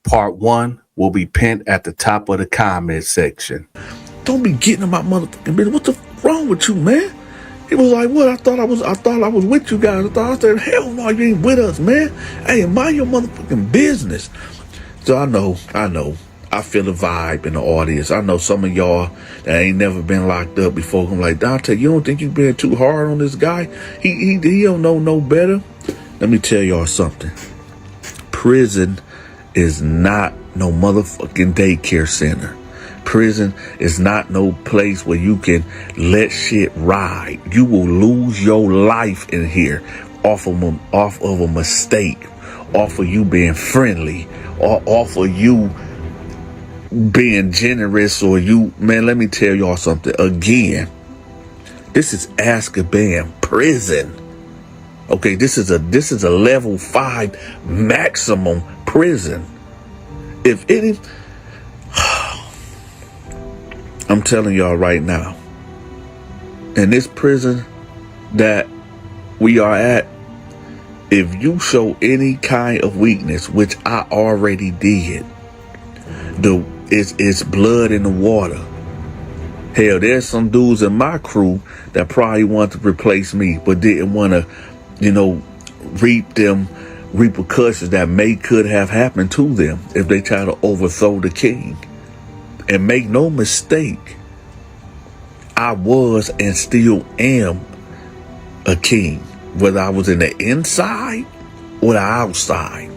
Part 1 will be pinned at the top of the comment section. Don't be getting in my motherfucking business. What's wrong with you, man? He was like, what? I thought I was with you guys. I said, hell no, you ain't with us, man. Hey, mind your motherfucking business. So I know. I feel the vibe in the audience. I know some of y'all that ain't never been locked up before. I'm like, Donta, you don't think you been too hard on this guy? He don't know no better. Let me tell y'all something. Prison is not no motherfucking daycare center. Prison is not no place where you can let shit ride. You will lose your life in here off of a mistake, off of you being friendly, or off of you being generous, or you, man, let me tell y'all something. Again, this is Azkaban prison. Okay, this is a level 5 maximum prison. If any, I'm telling y'all right now, in this prison that we are at, if you show any kind of weakness, which I already did, it's blood in the water. Hell, there's some dudes in my crew that probably want to replace me, but didn't want to, reap them repercussions that could have happened to them if they try to overthrow the king. And make no mistake, I was and still am a king. Whether I was in the inside or the outside,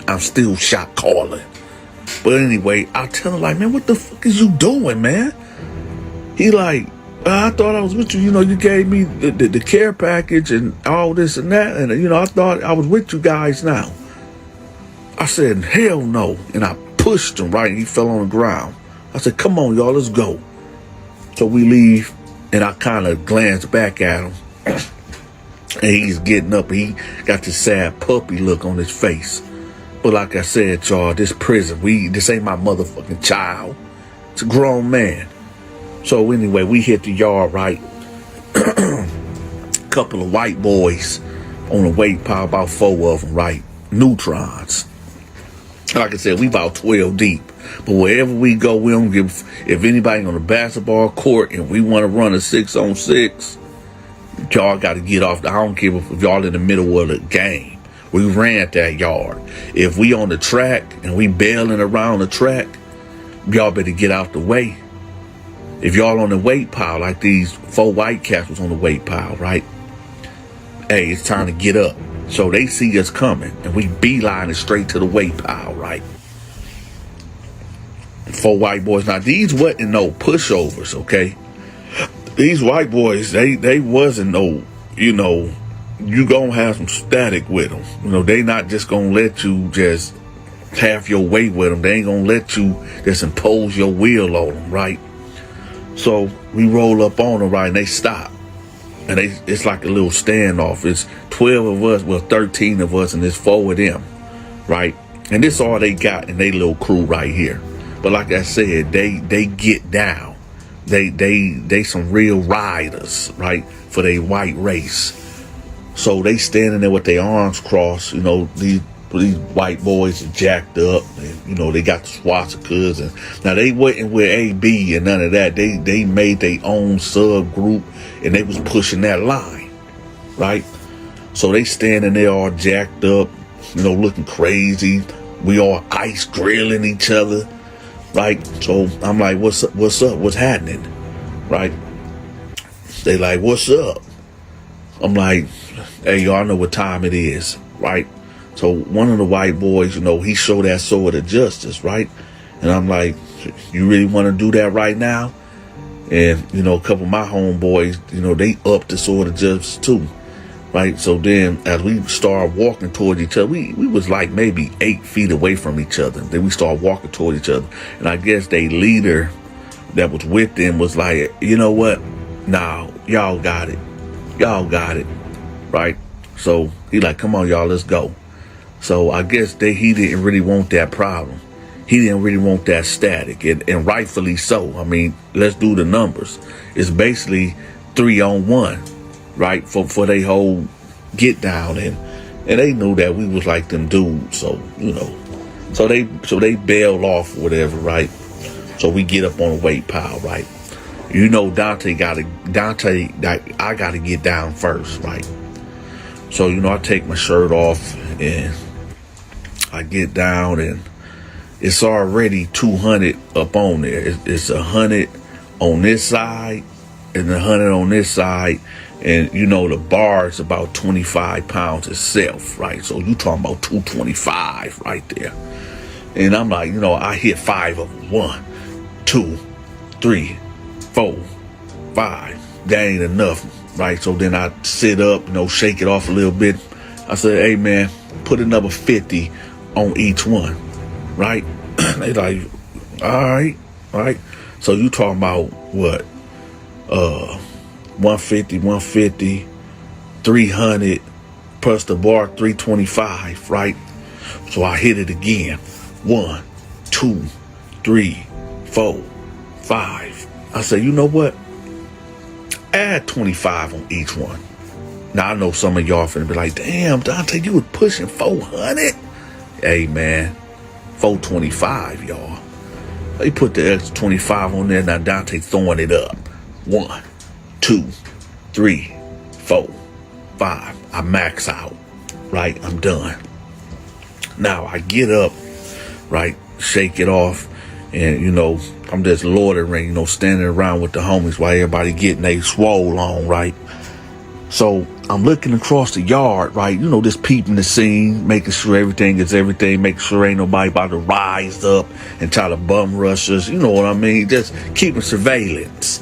I'm still shot calling. But anyway, I tell him, like, man, what the fuck is you doing, man? He like, I thought I was with you. You gave me the care package and all this and that. And, I thought I was with you guys now. I said, hell no. And I pushed him, right? And he fell on the ground. I said, come on, y'all, let's go. So we leave, and I kind of glanced back at him. And he's getting up. He got this sad puppy look on his face. But like I said, y'all, this prison, this ain't my motherfucking child. It's a grown man. So anyway, we hit the yard, right? Couple of white boys on the weight pile, about 4 of them, right? Neutrons. Like I said, we about 12 deep. But wherever we go, we don't give. If anybody on the basketball court and we want to run a 6-on-6, y'all got to get off. I don't care if y'all in the middle of the game. We ran that yard. If we on the track and we bailing around the track, y'all better get out the way. If y'all on the weight pile, like these 4 white cats was on the weight pile, right? Hey, it's time to get up. So they see us coming, and we beeline it straight to the weight pile, right? 4 white boys. Now, these wasn't no pushovers, okay? These white boys, they wasn't no, you gonna have some static with them. They not just gonna let you just have your way with them. They ain't gonna let you just impose your will on them, right? So we roll up on them, right, and they stop. And it's like a little standoff. It's 12 of us, well, 13 of us, and there's 4 of them, right? And this all they got in their little crew right here. But like I said, they get down. They some real riders, right, for their white race. So they standing there with their arms crossed. These white boys are jacked up, and they got the swastikas. And now they wasn't with AB and none of that. They made their own subgroup, and they was pushing that line, right? So they standing there all jacked up, looking crazy. We all ice grilling each other, right? So I'm like, what's up? What's happening, right? They like, what's up? I'm like, hey, y'all know what time it is, right? So one of the white boys, he showed that sword of justice, right? And I'm like, you really want to do that right now? And, a couple of my homeboys, they upped the sword of justice too, right? So then as we started walking toward each other, we was like maybe 8 feet away from each other. Then we started walking toward each other. And I guess their leader that was with them was like, you know what? Nah, y'all got it. Y'all got it, right? So he like, come on, y'all, let's go. So I guess he didn't really want that problem. He didn't really want that static, and rightfully so. I mean, let's do the numbers. It's basically 3-on-1, right? For their whole get down, and they knew that we was like them dudes. So So they bailed off or whatever, right? So we get up on the weight pile, right? You know, I gotta get down first, right? So, you know, I take my shirt off and I get down, and it's already 200 up on there. It's 100 on this side and 100 on this side. And, you know, the bar is about 25 pounds itself, right? So you talking about 225 right there. And I'm like, you know, I hit 5 of them. 1, 2, 3, 4, 5. That ain't enough, right? So then I sit up, you know, shake it off a little bit. I said, hey, man, put another 50 on each one, right? They like, all right. So you talking about what? 150, 300, plus the bar 325, right? So I hit it again. 1, 2, 3, 4, 5. I said, you know what? Add 25 on each one. Now I know some of y'all finna be like, damn, Donta, you was pushing 400? Hey, man, 425, y'all. They put the extra 25 on there. Now Donta throwing it up. 1, 2, 3, 4, 5. I max out, right? I'm done. Now I get up, right? Shake it off. And, you know, I'm just loitering, you know, standing around with the homies while everybody getting they swole on, right? So I'm looking across the yard, right? You know, just peeping the scene, making sure everything is everything, making sure ain't nobody about to rise up and try to bum rush us. You know what I mean? Just keeping surveillance.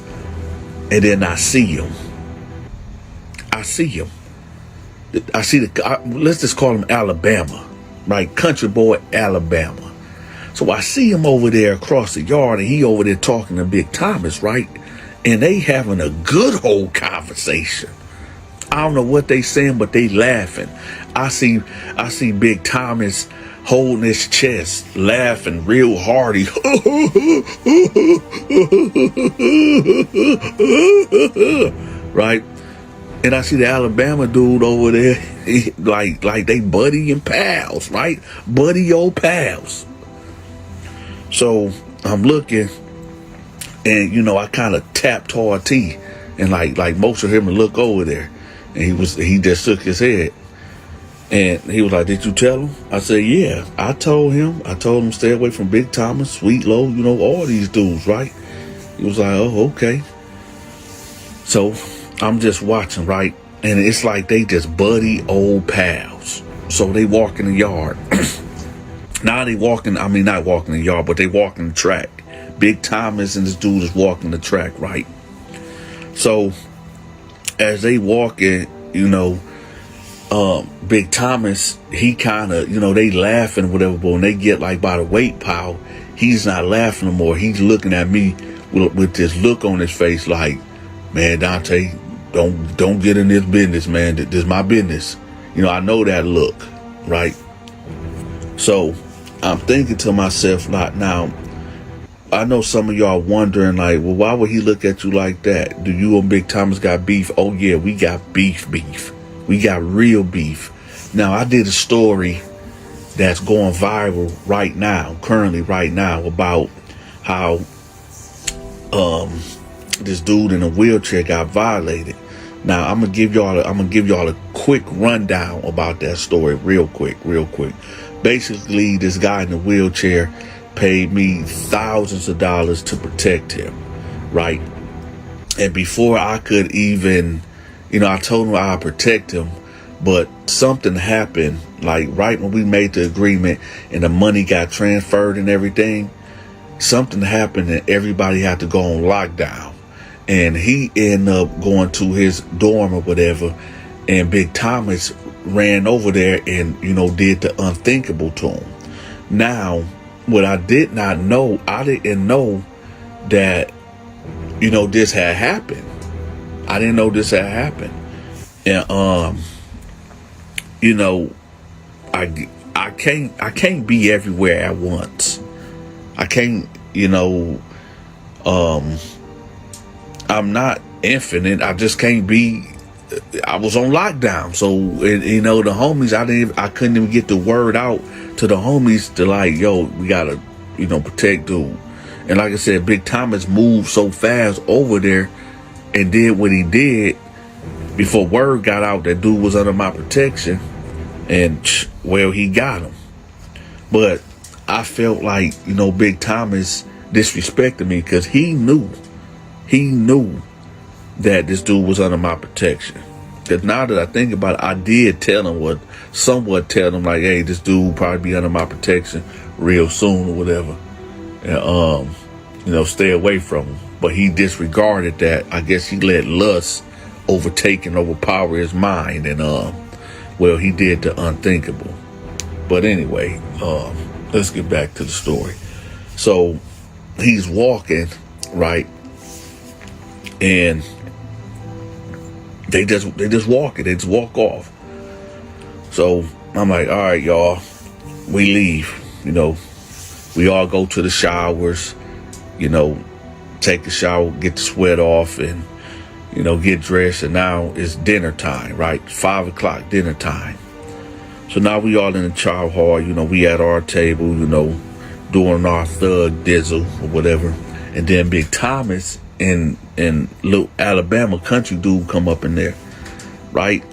And then I see him. Let's just call him Alabama, right? Country boy Alabama. So I see him over there across the yard, and he over there talking to Big Thomas, right? And they having a good old conversation. I don't know what they saying, but they laughing. I see Big Thomas holding his chest, laughing real hard. Right? And I see the Alabama dude over there, like they buddy and pals, right? Buddy old pals. So I'm looking, and, you know, I kind of tapped hard T and like motioned him to look over there. And he just shook his head. And he was like, did you tell him? I said, yeah, I told him stay away from Big Thomas, Sweet Low, you know, all these dudes, right? He was like, oh, okay. So I'm just watching, right? And it's like they just buddy old pals. So they walk in the yard. Now they walking, I mean, not walking the yard, but they walking the track. Big Thomas and this dude is walking the track, right? So as they walking, you know, Big Thomas, he kind of, you know, they laughing, whatever, but when they get like by the weight pile, he's not laughing no more. He's looking at me with this look on his face like, man, Donta, don't get in this business, man. This is my business. You know, I know that look, right? So I'm thinking to myself, like, now, I know some of y'all wondering, like, well, why would he look at you like that? Do you and Big Thomas got beef? Oh, yeah, we got beef. We got real beef. Now, I did a story that's going viral currently right now, about how this dude in a wheelchair got violated. Now, I'm gonna give y'all a quick rundown about that story real quick. Basically, this guy in the wheelchair paid me thousands of dollars to protect him, right? And before I could even, you know, I told him I'd protect him, but something happened, like right when we made the agreement and the money got transferred and everything, something happened and everybody had to go on lockdown. And he ended up going to his dorm or whatever, and Big Thomas ran over there and, you know, did the unthinkable to him. Now, what I did not know, I didn't know that, you know, this had happened. I didn't know this had happened. And, you know, I can't be everywhere at once. I can't, you know, I'm not infinite. I just can't be. I was on lockdown, so you know, the homies, I couldn't even get the word out to the homies to like, yo, we gotta, protect dude. And like I said, Big Thomas moved so fast over there and did what he did before word got out that dude was under my protection. And, well, he got him. But I felt like, Big Thomas disrespected me because he knew that this dude was under my protection. Because now that I think about it, I did somewhat tell him like, hey, this dude will probably be under my protection real soon or whatever. And, stay away from him. But he disregarded that. I guess he let lust overtake and overpower his mind. And, well, he did the unthinkable. But anyway, let's get back to the story. So he's walking, right? And they just walk it. They just walk off. So I'm like, all right, y'all, we leave. We all go to the showers, take a shower, get the sweat off, and, get dressed. And now it's dinner time, right? 5 o'clock, dinner time. So now we all in the chow hall, we at our table, doing our thug dizzle or whatever. And then Big Thomas and little Alabama country dude come up in there, right?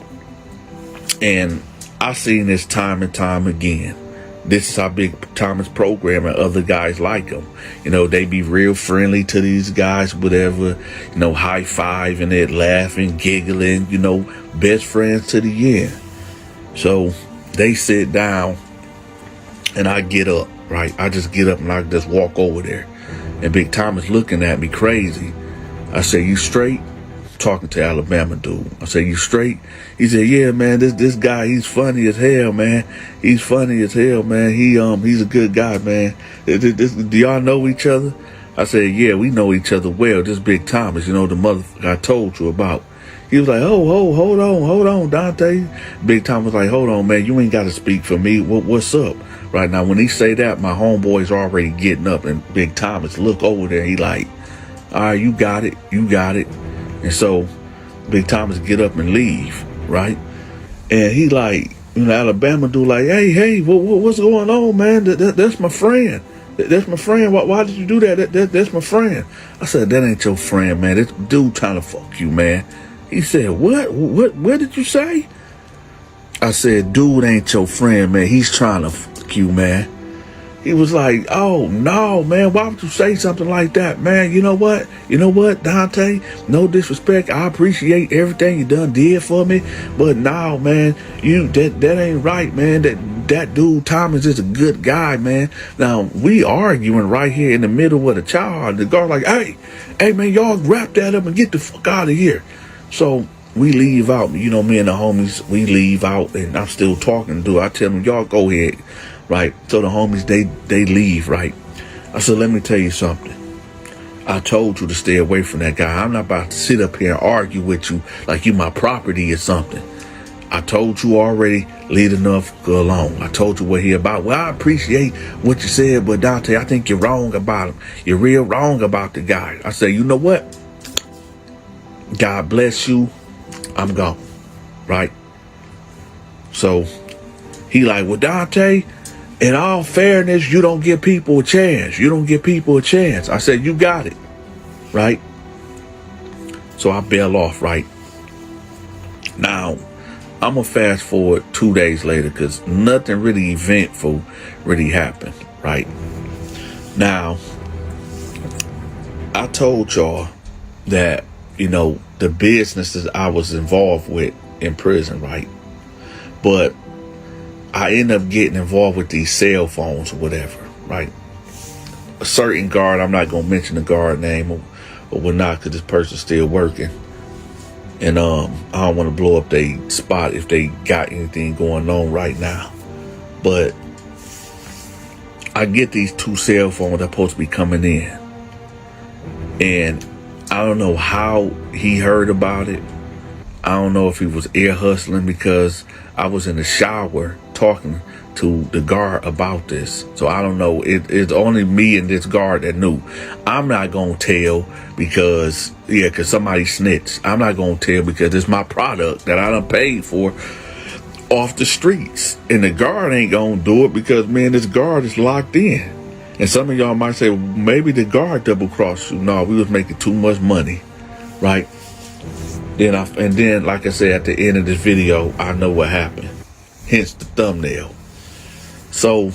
And I seen this time and time again. This is how Big Thomas program and other guys like him. They be real friendly to these guys, whatever, high-fiving it, laughing, giggling, best friends to the end. So they sit down and I get up, right? I just get up and I just walk over there. And Big Thomas looking at me crazy. I say, you straight? Talking to Alabama dude. I say, you straight? He said, yeah, man, this guy, he's funny as hell, man. He's funny as hell, man. He's a good guy, man. Do y'all know each other? I said, yeah, we know each other well. This Big Thomas, the mother I told you about. He was like, hold on, Dante. Big Thomas was like, hold on, man, you ain't got to speak for me. What's up? Right now, when he say that, my homeboy's already getting up, and Big Thomas look over there. He like, all right, you got it. And so Big Thomas get up and leave, right? And he like, Alabama dude like, hey, what's going on, man? That's my friend. That's my friend. Why did you do that? That's my friend. I said, that ain't your friend, man. This dude trying to fuck you, man. He said, what did you say? I said, dude ain't your friend, man. He's trying to fuck you, man. He was like, oh, no, man, why would you say something like that, man? You know what, Dante? No disrespect. I appreciate everything you did for me. But now, man, that ain't right, man. That dude Thomas is a good guy, man. Now, we arguing right here in the middle of the child. The guard like, hey, man, y'all wrap that up and get the fuck out of here. So we leave out. Me and the homies, we leave out. And I'm still talking to. I tell them, y'all go ahead. Right. So the homies, they leave, right? I said, let me tell you something. I told you to stay away from that guy. I'm not about to sit up here and argue with you like you my property or something. I told you already, leave enough, go along. I told you what he about. Well, I appreciate what you said, but Dante, I think you're wrong about him. You're real wrong about the guy. I said, you know what? God bless you. I'm gone. Right? So he like, well, Dante, in all fairness, you don't give people a chance. I said, you got it. Right? So I bail off, right? Now, I'm going to fast forward 2 days later because nothing really eventful really happened, right? Now, I told y'all that, the businesses I was involved with in prison, right? But I end up getting involved with these cell phones or whatever, right? A certain guard, I'm not going to mention the guard name or whatnot because this person's still working. And I don't want to blow up their spot if they got anything going on right now. But I get these 2 cell phones that are supposed to be coming in. And I don't know how he heard about it. I don't know if he was ear hustling because I was in the shower talking to the guard about this. So I don't know. It's only me and this guard that knew. I'm not going to tell because somebody snitched. I'm not going to tell because it's my product that I done paid for. off the streets. And the guard ain't gonna do it because, man, this guard is locked in. And some of y'all might say, well, maybe the guard double crossed you. No, we was making too much money, right? Then, like I said, at the end of this video, I know what happened. Hence the thumbnail. So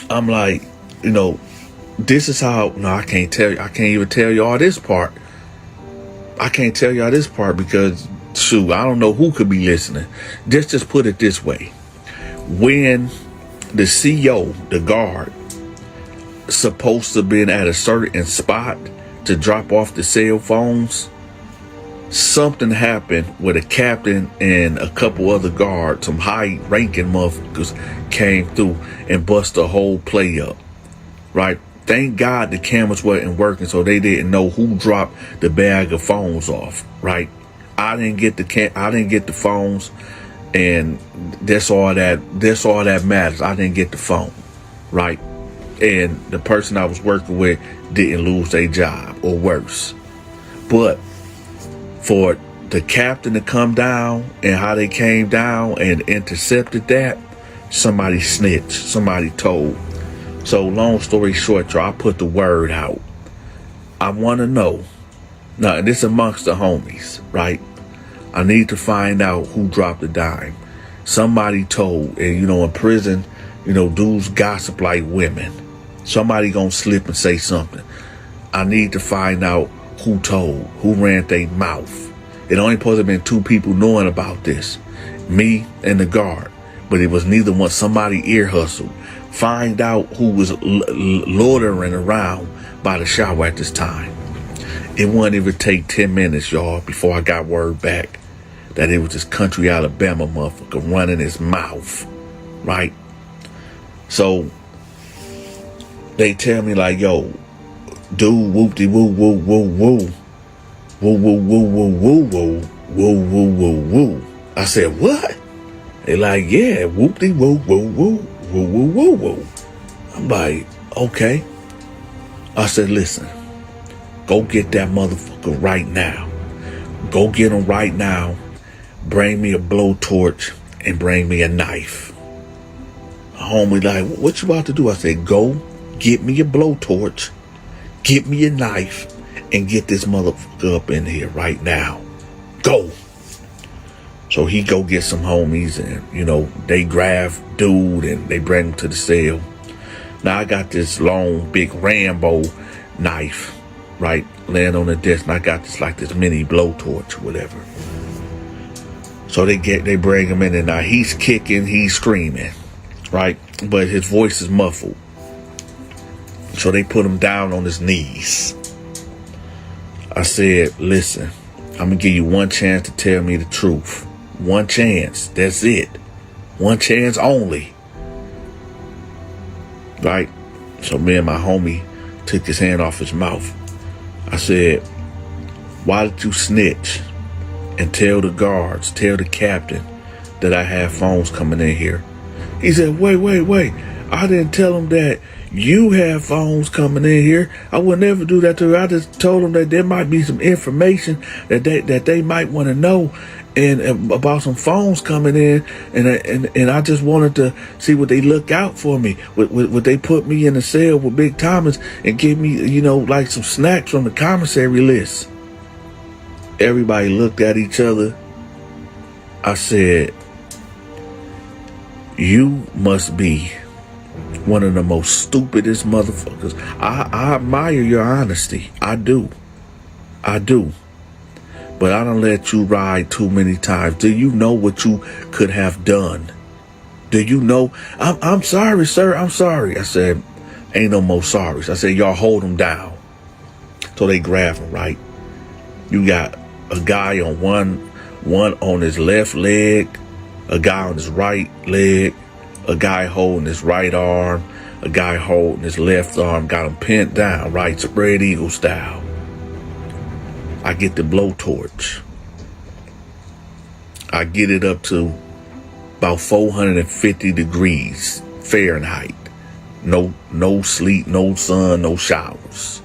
I'm like, this is how. No, I can't tell you. I can't even tell y'all this part. I can't tell y'all this part because, shoot, I don't know who could be listening. Just put it this way: when the CO, the guard, supposed to been at a certain spot to drop off the cell phones, something happened where the captain and a couple other guards, some high-ranking motherfuckers, came through and bust the whole play up, right? Thank God the cameras weren't working, so they didn't know who dropped the bag of phones off, right? I didn't get the phones, and that's all that matters. I didn't get the phone, right? And the person I was working with didn't lose their job, or worse. But for the captain to come down and how they came down and intercepted that, somebody snitched, somebody told. So long story short, y'all, I put the word out. I want to know. Now, this amongst the homies, right? I need to find out who dropped the dime. Somebody told, and in prison, dudes gossip like women. Somebody gonna slip and say something. I need to find out who told, who ran their mouth. It only supposed to have been two people knowing about this, me and the guard. But it was neither one. Somebody ear hustled. Find out who was loitering around by the shower at this time. It wouldn't even take 10 minutes, y'all, before I got word back that it was this country Alabama motherfucker running his mouth, right? So they tell me like, yo, dude, whoop-de woo woo woo woo. Woo woo woo woo woo woo woo woo woo woo. I said, what? They like, yeah, whoop-de woo woo woo woo woo woo woo. I'm like, okay. I said, listen, go get that motherfucker right now. Go get him right now. Bring me a blowtorch and bring me a knife. My homie like, what you about to do? I said, go get me a blowtorch, get me a knife, and get this motherfucker up in here right now. Go. So he go get some homies, and they grab dude and they bring him to the cell. Now I got this long, big Rambo knife, right, laying on the desk, and I got this mini blowtorch or whatever. So they bring him in, and now he's kicking, he's screaming, right, but his voice is muffled. So they put him down on his knees. I said, listen, I'm gonna give you one chance to tell me the truth. One chance. That's it. One chance only. Right? So me and my homie took his hand off his mouth. I said, why did you snitch and tell the guards, tell the captain that I had phones coming in here? He said, wait. I didn't tell him that you have phones coming in here. I would never do that to her. I just told them that there might be some information that they might want to know, and about some phones coming in, and I just wanted to see what they look out for me. Would they put me in a cell with Big Thomas and give me, like some snacks from the commissary list? Everybody looked at each other. I said, you must be one of the most stupidest motherfuckers. I admire your honesty. I do. But I don't let you ride too many times. Do you know what you could have done? Do you know? I'm sorry, sir. I'm sorry. I said, ain't no more sorries. I said, y'all hold him down. So they grab him, right? You got a guy on one on his left leg, a guy on his right leg, a guy holding his right arm, a guy holding his left arm, got him pinned down, right, spread eagle style. I get the blowtorch. I get it up to about 450 degrees Fahrenheit. No sleep, no sun, no showers,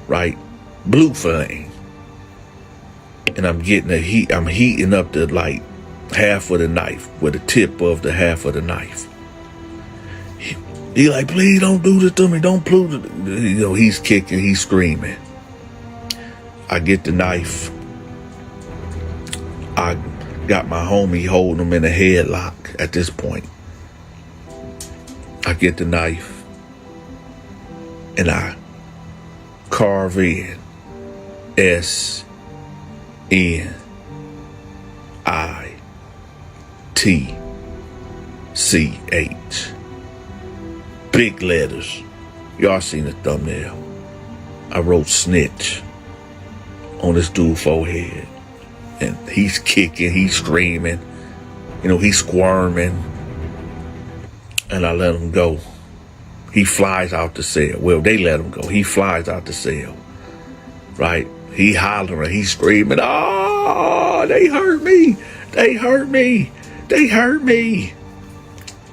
right? Blue flame. And I'm getting the heat. I'm heating up the light. half of the knife, with the tip of the half of the knife. He like, please don't do this to me. Don't please. You know, he's kicking, he's screaming. I get the knife. I got my homie holding him in a headlock at this point. I get the knife and I carve in SNITCH. Big letters. Y'all seen the thumbnail. I wrote Snitch on this dude's forehead. And he's kicking, he's screaming, you know, he's squirming. And I let him go. He flies out the cell. Well, they let him go. He flies out the cell. Right? He hollering, he's screaming, oh, they hurt me. They hurt me. They hurt me.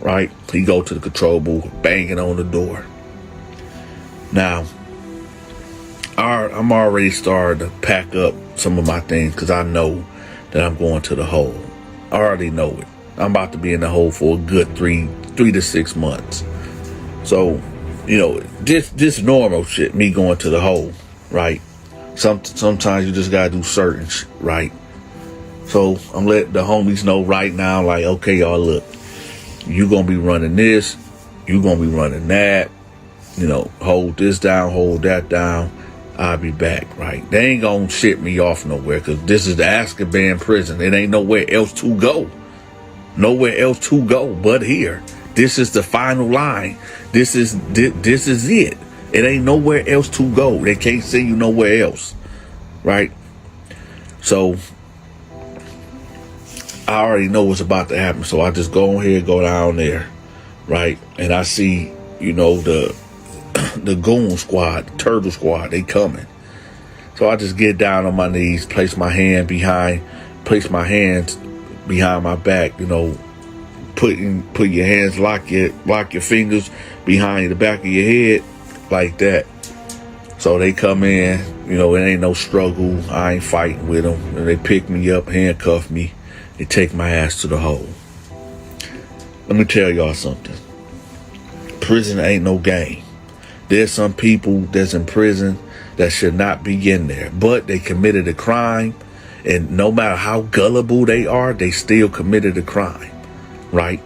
Right? He go to the control booth, banging on the door. Now, I'm already starting to pack up some of my things because I know that I'm going to the hole. I already know it. I'm about to be in the hole for a good 3 to 6 months. So, you know, this normal shit, me going to the hole, right? Sometimes you just gotta do certain shit, right? So I'm letting the homies know right now, like, okay, y'all, look, you gonna be running this, you gonna be running that, you know, hold this down, hold that down. I'll be back, right? They ain't gonna ship me off nowhere because this is the Azkaban prison. It ain't nowhere else to go. Nowhere else to go but here. This is the final line. This is it. It ain't nowhere else to go. They can't send you nowhere else, right? So I already know what's about to happen. So I just go on here, go down there, right? And I see, you know, the goon squad, the turtle squad, they coming. So I just get down on my knees, place my hands behind my back, you know, put your hands, lock your fingers behind the back of your head like that. So they come in, you know, it ain't no struggle. I ain't fighting with them. And they pick me up, handcuff me, they take my ass to the hole. Let me tell y'all something. Prison ain't no game. There's some people that's in prison that should not be in there, but they committed a crime, and no matter how gullible they are, they still committed a crime, right?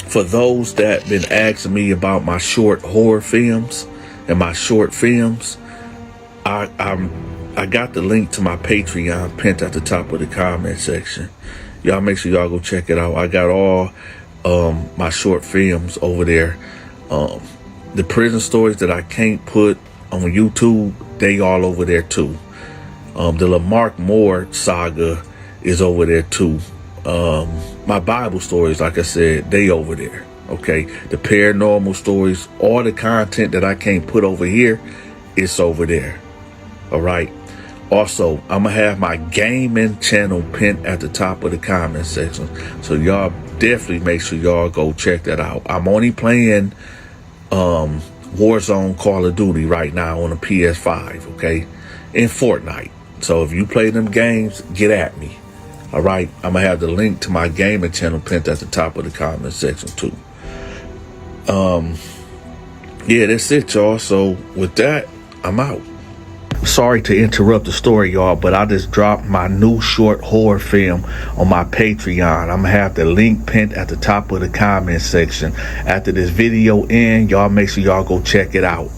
For those that been asking me about my short horror films and my short films, I got the link to my Patreon pinned at the top of the comment section. Y'all make sure y'all go check it out. I got all my short films over there. The prison stories that I can't put on YouTube, they all over there too. The Lamarck Moore saga is over there too. My Bible stories, like I said, they over there. Okay, the paranormal stories, all the content that I can't put over here, it's over there. All right. Also, I'm gonna have my gaming channel pinned at the top of the comment section, so y'all definitely make sure y'all go check that out. I'm only playing Warzone Call of Duty right now on the PS5, okay, and Fortnite. So if you play them games, get at me. All right, I'm gonna have the link to my gaming channel pinned at the top of the comment section too. Yeah, that's it, y'all. So with that, I'm out. Sorry to interrupt the story, y'all, but I just dropped my new short horror film on my Patreon. I'm gonna have the link pinned at the top of the comment section. After this video ends, y'all make sure y'all go check it out.